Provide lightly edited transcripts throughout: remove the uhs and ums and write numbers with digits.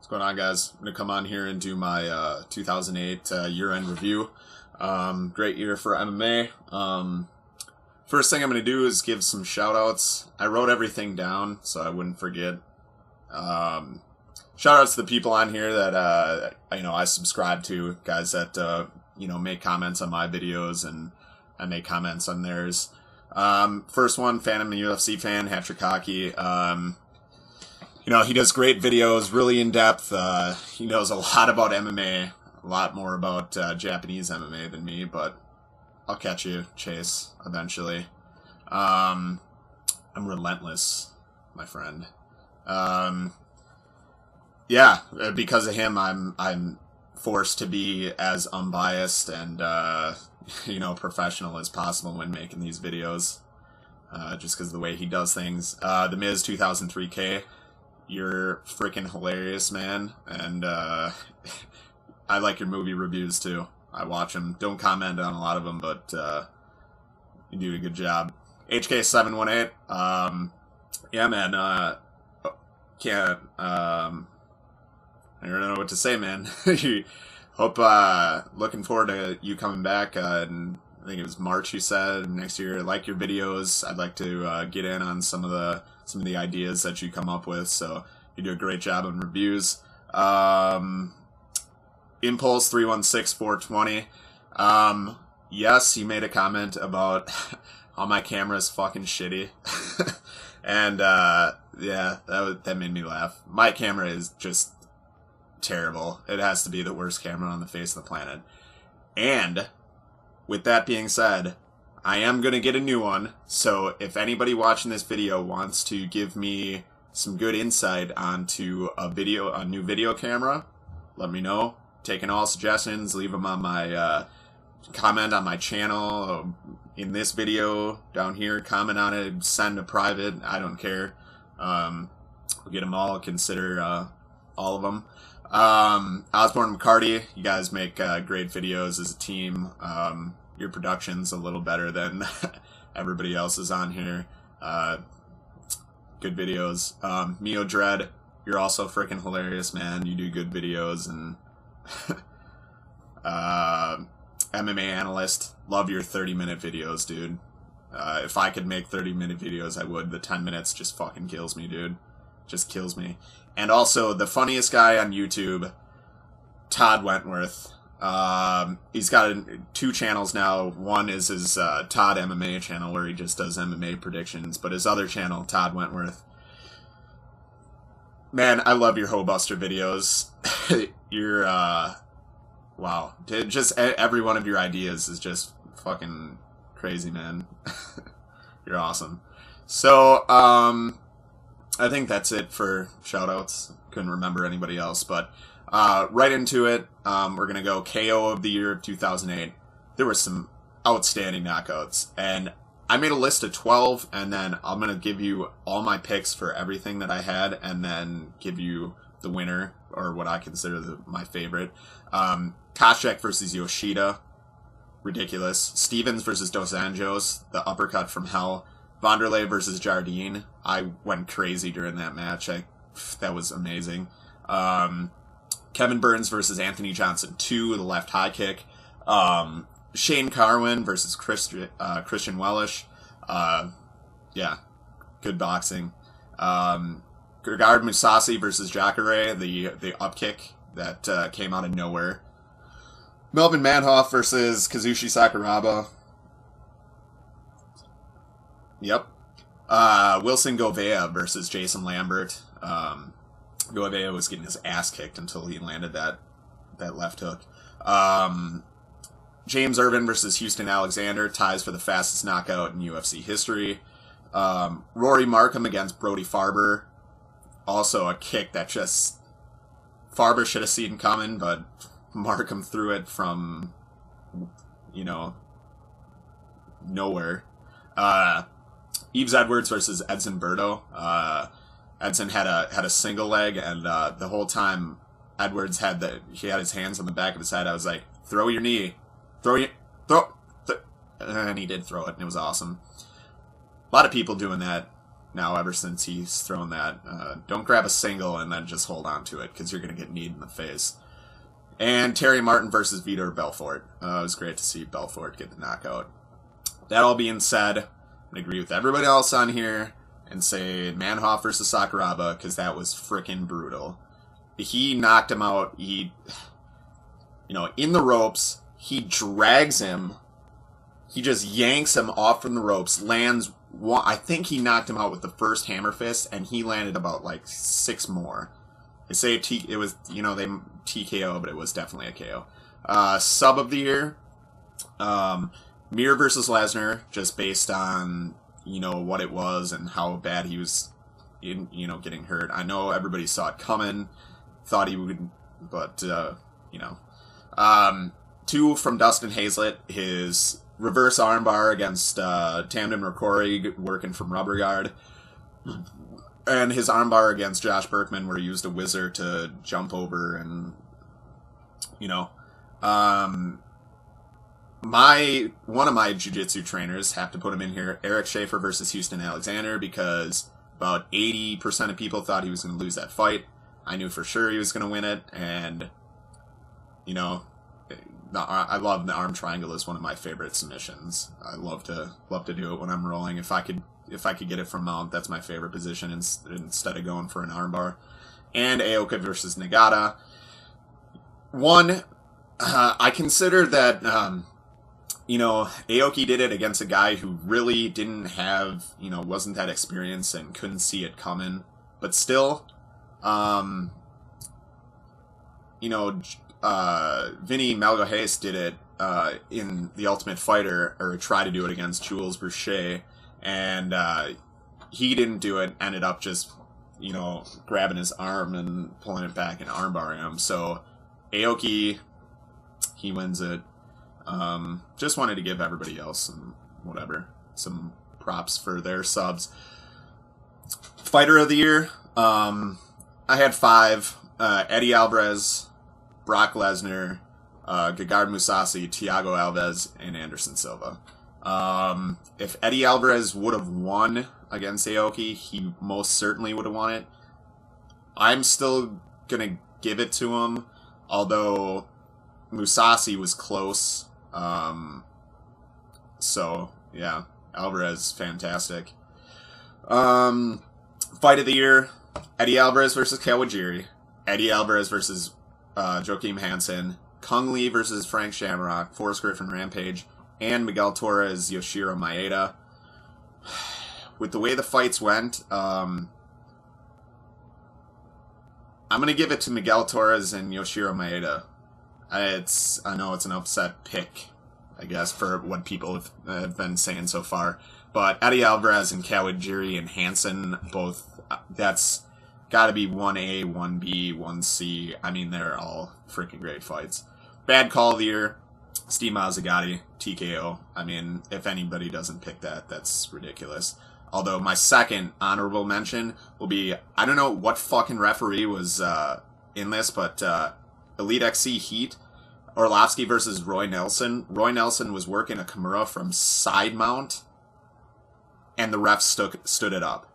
going on, guys? I'm going to come on here and do my 2008 year-end review. Great year for MMA. First thing I'm going to do is give some shout-outs. I wrote everything down so I wouldn't forget. Shout-outs to the people on here that I subscribe to, guys that make comments on my videos and I make comments on theirs. First one, Phantom UFC fan, Patrick Hockey. He does great videos, really in-depth. He knows a lot about MMA, a lot more about Japanese MMA than me, but I'll catch you, Chase, eventually. I'm relentless, my friend. Yeah, because of him, I'm forced to be as unbiased and, professional as possible when making these videos. Just because of the way he does things. The Miz 2003K. You're freaking hilarious, man, and I like your movie reviews too. I watch them. Don't comment on a lot of them, but you do a good job. HK718. Yeah, man. Can't. I don't know what to say, man. Hope. Looking forward to you coming back. And I think it was March. You said next year. I like your videos. I'd like to get in on some of the ideas that you come up with, so you do a great job on reviews. Impulse 316420. Yes, he made a comment about how my camera is fucking shitty, and yeah, that made me laugh. My camera is just terrible. It has to be the worst camera on the face of the planet. And with that being said, I am going to get a new one, so if anybody watching this video wants to give me some good insight onto a new video camera, let me know. Taking all suggestions, leave them on my comment on my channel, in this video, down here, comment on it, send a private, I don't care. We'll get them all, consider all of them. Osborne McCarty, you guys make great videos as a team. Your production's a little better than everybody else's on here. Good videos. Mio Dread, you're also freaking hilarious, man. You do good videos. And MMA Analyst, love your 30-minute videos, dude. If I could make 30-minute videos, I would. The 10 minutes just fucking kills me, dude. Just kills me. And also, the funniest guy on YouTube, Todd Wentworth. He's got two channels now. One is his Todd MMA channel where he just does MMA predictions, but his other channel, Todd Wentworth. Man, I love your Hobuster videos. You're wow. Just every one of your ideas is just fucking crazy, man. You're awesome. So, I think that's it for shoutouts. Couldn't remember anybody else, but right into it. We're going to go KO of the year of 2008. There were some outstanding knockouts, and I made a list of 12, and then I'm going to give you all my picks for everything that I had, and then give you the winner, or what I consider my favorite. Koscheck versus Yoshida. Ridiculous. Stevens versus Dos Anjos. The uppercut from hell. Vanderlei versus Jardine. I went crazy during that match. That was amazing. Kevin Burns versus Anthony Johnson 2, the left high kick. Shane Carwin versus Christian Wellish. Yeah, good boxing. Gegard Mousasi versus Jacare, the up kick that came out of nowhere. Melvin Manhoff versus Kazushi Sakuraba. Yep. Wilson Govea versus Jason Lambert. Govea was getting his ass kicked until he landed that left hook. James Irvin versus Houston Alexander, ties for the fastest knockout in UFC history. Rory Markham against Brody Farber, also a kick that just Farber should have seen coming, but Markham threw it from nowhere. Yves Edwards versus Edson Berto. Edson had a single leg, and the whole time Edwards had his hands on the back of his head. I was like, throw your knee, throw, and he did throw it, and it was awesome. A lot of people doing that. now ever since he's thrown that. Don't grab a single and then just hold on to it, because you're going to get kneed in the face. And Terry Martin versus Vitor Belfort. It was great to see Belfort get the knockout. That all being said, I'm going to agree with everybody else on here and say Manhoff versus Sakuraba, because that was freaking brutal. He knocked him out. He, in the ropes, he drags him. He just yanks him off from the ropes, lands one. I think he knocked him out with the first hammer fist, and he landed about like 6 more. They say it was, they TKO, but it was definitely a KO. Sub of the year, Mir versus Lesnar, just based on, what it was and how bad he was, getting hurt. I know everybody saw it coming, thought he would, but, 2 from Dustin Hazlett, his reverse armbar against Tamden Rokori, working from rubber guard. And his armbar against Josh Berkman, where he used a whizzer to jump over and, one of my jiu-jitsu trainers, have to put him in here, Eric Schaefer versus Houston Alexander, because about 80% of people thought he was going to lose that fight. I knew for sure he was going to win it, and, I love the arm triangle as one of my favorite submissions. I love to do it when I'm rolling. If I could get it from mount, that's my favorite position instead of going for an armbar. And Aoki versus Nagata. I consider that, Aoki did it against a guy who really didn't have, wasn't that experienced and couldn't see it coming. But still, Vinny Malgohais did it in The Ultimate Fighter, or tried to do it against Jules Boucher, and he didn't do it, ended up just, grabbing his arm and pulling it back and armbarring him. So, Aoki, he wins it. Just wanted to give everybody else some props for their subs. Fighter of the year, I had 5, Eddie Alvarez, Brock Lesnar, Gegard Mousasi, Thiago Alves, and Anderson Silva. If Eddie Alvarez would have won against Aoki, he most certainly would have won it. I'm still going to give it to him, although Mousasi was close. So, yeah, Alvarez, fantastic. Fight of the year, Eddie Alvarez versus Kawajiri, Eddie Alvarez versus Joaquim Hansen, Kung Lee versus Frank Shamrock, Forrest Griffin Rampage, and Miguel Torres, Yoshiro Maeda. With the way the fights went, I'm going to give it to Miguel Torres and Yoshiro Maeda. I know it's an upset pick, I guess, for what people have been saying so far. But Eddie Alvarez and Kawajiri and Hansen, both, that's got to be 1A, 1B, 1C. I mean, they're all freaking great fights. Bad call of the year, Steve Mazzagatti, TKO. I mean, if anybody doesn't pick that, that's ridiculous. Although my second honorable mention will be, I don't know what fucking referee was in this, but Elite XC Heat, Orlovsky versus Roy Nelson. Roy Nelson was working a Kimura from side mount, and the refs stood it up.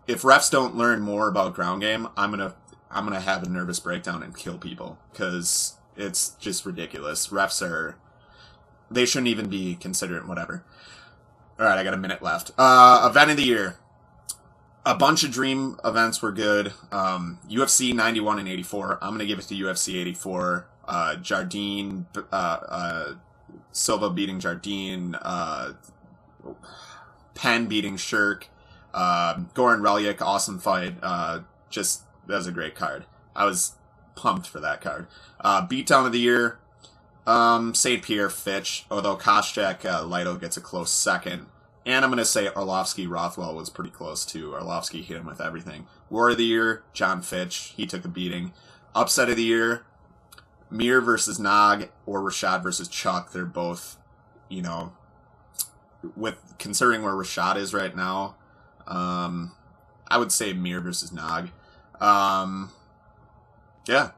If refs don't learn more about ground game, I'm gonna have a nervous breakdown and kill people, because it's just ridiculous. Refs they shouldn't even be considered, whatever. Alright, I got a minute left. Event of the year. A bunch of dream events were good. UFC 91 and 84. I'm gonna give it to UFC 84. Jardine, Silva beating Jardine, Penn beating Shirk, Goran Relyak, awesome fight. That was a great card. I was pumped for that card. Beatdown of the year, St. Pierre Fitch, although Koscheck, Lito gets a close second. And I'm going to say Arlovsky Rothwell was pretty close too. Arlovsky hit him with everything. War of the year, John Fitch. He took a beating. Upset of the year, Mir versus Nog or Rashad versus Chuck. They're both, with considering where Rashad is right now, I would say Mir versus Nog. Yeah,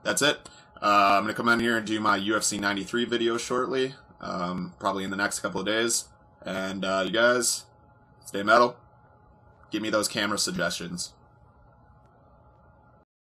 that's it. I'm going to come on here and do my UFC 93 video shortly, probably in the next couple of days. And you guys, stay metal. Give me those camera suggestions.